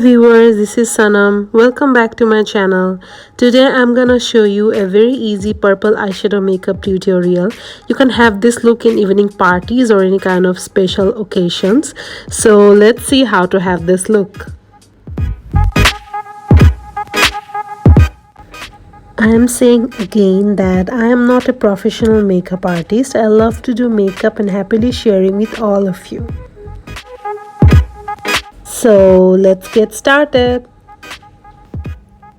viewers, this is Sanam. Welcome back to my channel. Today I'm gonna show you a very easy purple eyeshadow makeup tutorial. You can have this look in evening parties or any kind of special occasions. So let's see how to have this look. I am saying again that I am not a professional makeup artist. I love to do makeup and happily sharing with all of you. So let's get started.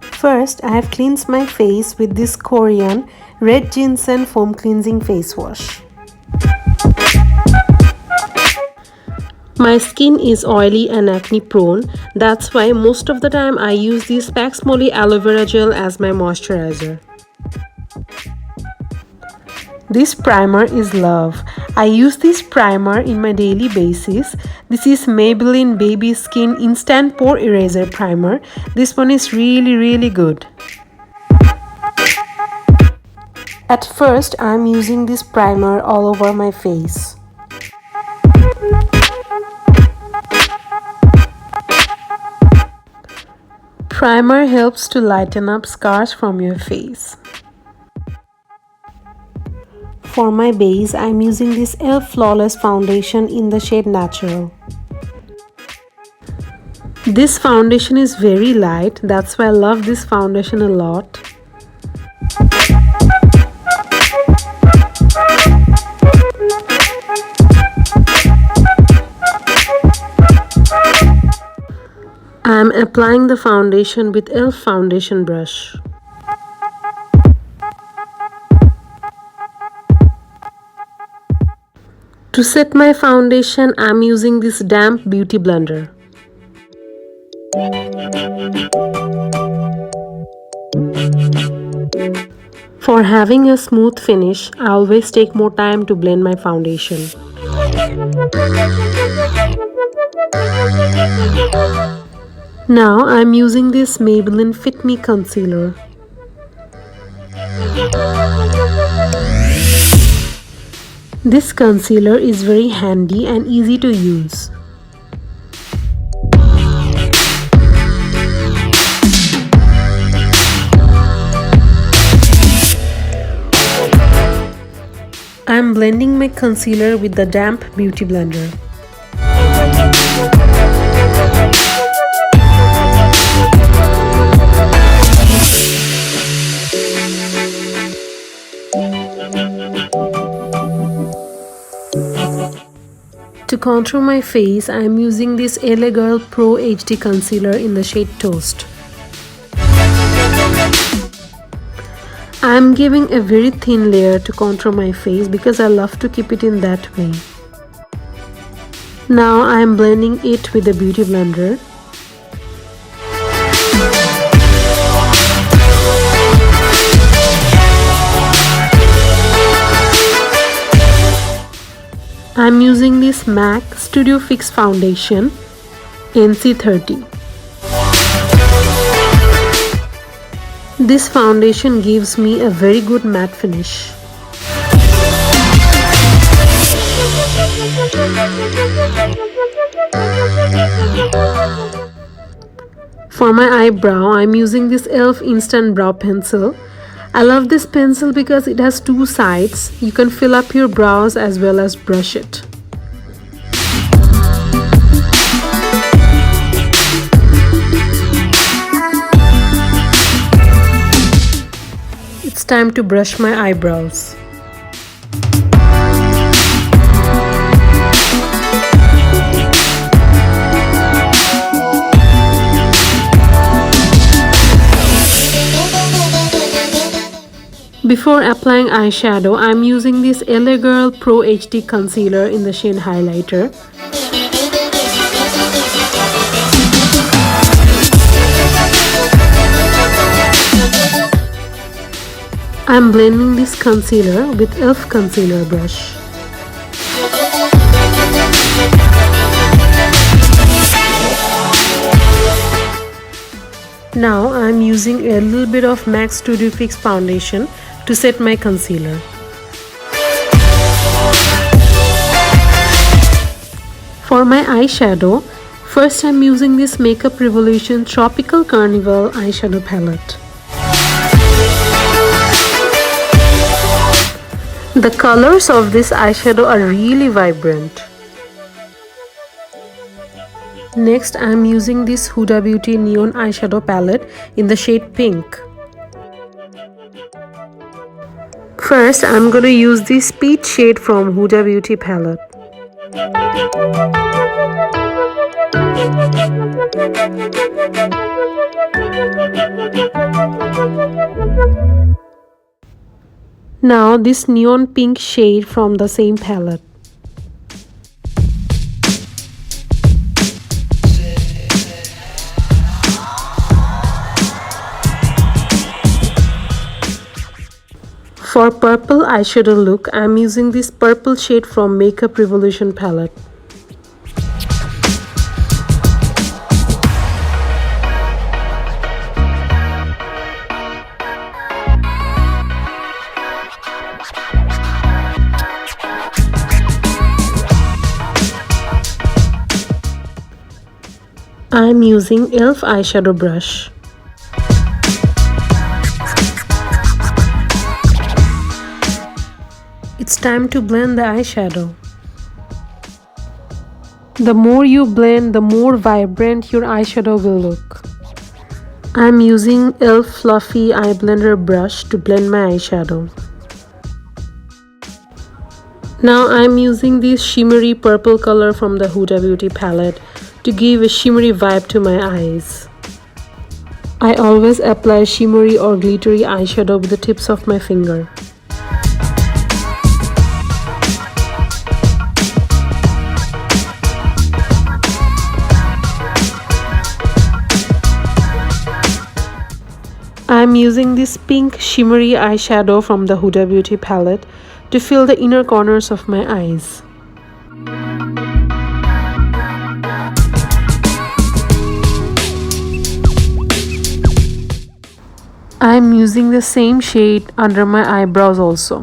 First, I have cleansed my face with this Korean red ginseng foam cleansing face wash. My skin is oily and acne prone. That's why most of the time I use this moly aloe vera gel as my moisturizer. This primer is love. I use this primer in my daily basis. This is Maybelline Baby Skin Instant Pore Eraser Primer. This one is really good. At first, I am using this primer all over my face. Primer helps to lighten up scars from your face. For my base, I am using this e.l.f. Flawless Foundation in the shade Natural. This foundation is very light, that's why I love this foundation a lot. I am applying the foundation with e.l.f. foundation brush. To set my foundation, I am using this damp beauty blender. For having a smooth finish, I always take more time to blend my foundation. Now I am using this Maybelline Fit Me Concealer. This concealer is very handy and easy to use. I am blending my concealer with the damp beauty blender. To contour my face, I am using this LA Girl Pro HD Concealer in the shade Toast. I am giving a very thin layer to contour my face because I love to keep it in that way. Now I am blending it with the beauty blender. I am using this MAC Studio Fix Foundation NC30. This foundation gives me a very good matte finish. For my eyebrow, I am using this e.l.f. Instant Brow Pencil. I love this pencil because it has two sides. You can fill up your brows as well as brush it. It's time to brush my eyebrows. Before applying eyeshadow, I am using this LA Girl Pro HD Concealer in the shade Highlighter. I am blending this concealer with e.l.f. Concealer Brush. Now I am using a little bit of MAC Studio Fix Foundation to set my concealer. For my eyeshadow, First, I'm using this Makeup Revolution Tropical Carnival eyeshadow palette. The colors of this eyeshadow are really vibrant. Next, I am using this Huda Beauty Neon Eyeshadow palette in the shade Pink. First, I am going to use this peach shade from Huda Beauty palette. Now, this neon pink shade from the same palette. For purple eyeshadow look, I am using this purple shade from Makeup Revolution palette. I am using e.l.f. eyeshadow brush. It's time to blend the eyeshadow. The more you blend, the more vibrant your eyeshadow will look. I am using e.l.f. Fluffy Eye Blender brush to blend my eyeshadow. Now I am using this shimmery purple color from the Huda Beauty palette to give a shimmery vibe to my eyes. I always apply shimmery or glittery eyeshadow with the tips of my finger. I am using this pink shimmery eyeshadow from the Huda Beauty palette to fill the inner corners of my eyes. I am using the same shade under my eyebrows also.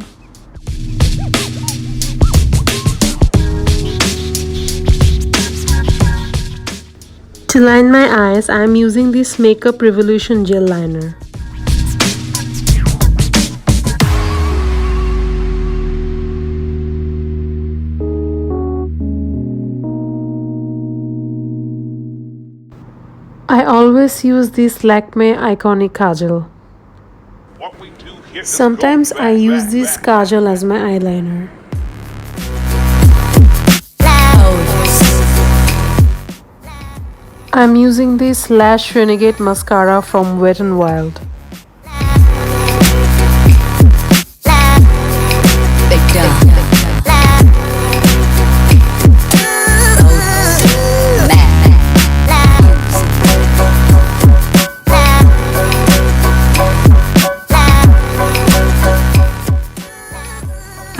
To line my eyes, I am using this Makeup Revolution gel liner. I always use this Lakme Eyeconic Kajal. Sometimes I use this Kajal as my eyeliner. I'm using this Lash Renegade Mascara from Wet n Wild.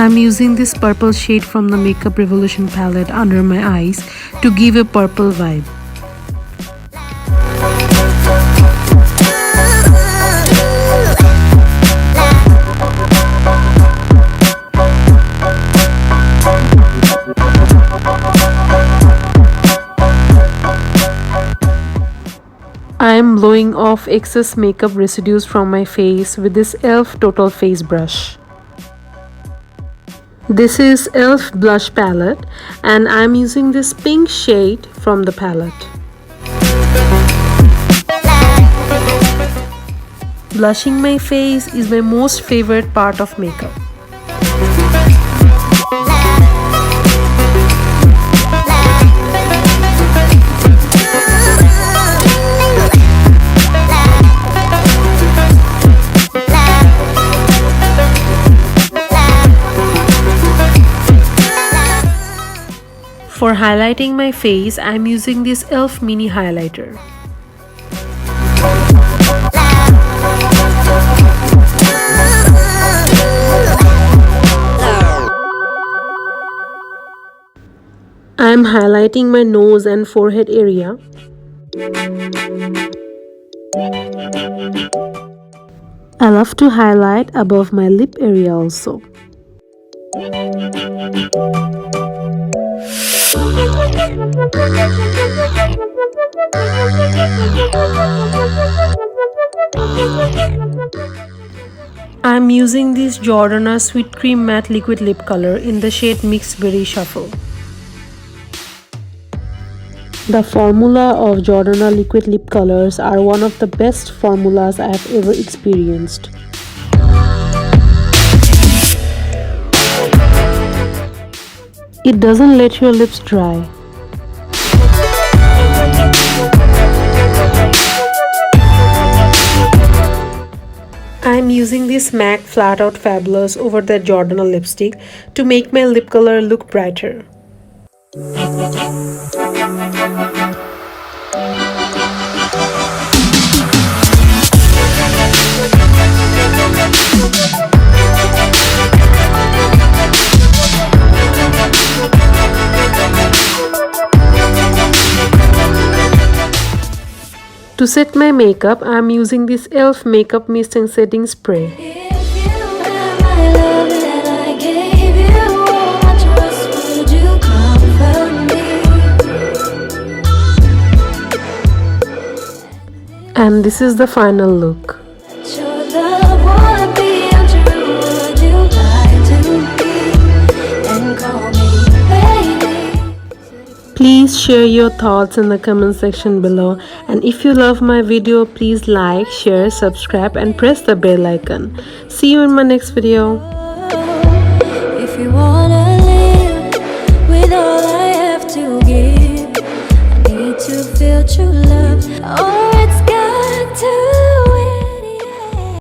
I'm using this purple shade from the Makeup Revolution palette under my eyes to give a purple vibe. I am blowing off excess makeup residues from my face with this e.l.f. Total Face Brush. This is e.l.f. blush palette and I am using this pink shade from the palette. Blushing my face is my most favorite part of makeup. For highlighting my face, I am using this e.l.f. mini highlighter. I am highlighting my nose and forehead area. I love to highlight above my lip area also. I'm using this Jordana Sweet Cream Matte Liquid Lip Color in the shade Mixed Berry Shuffle. The formula of Jordana liquid lip colors are one of the best formulas I have ever experienced. It doesn't let your lips dry. I'm using this MAC Flat Out Fabulous over the Jordana lipstick to make my lip color look brighter. To set my makeup, I'm using this e.l.f. makeup mist and setting spray. And this is the final look. Please share your thoughts in the comment section below, and if you love my video, please like, share, subscribe and press the bell icon. See you in my next video.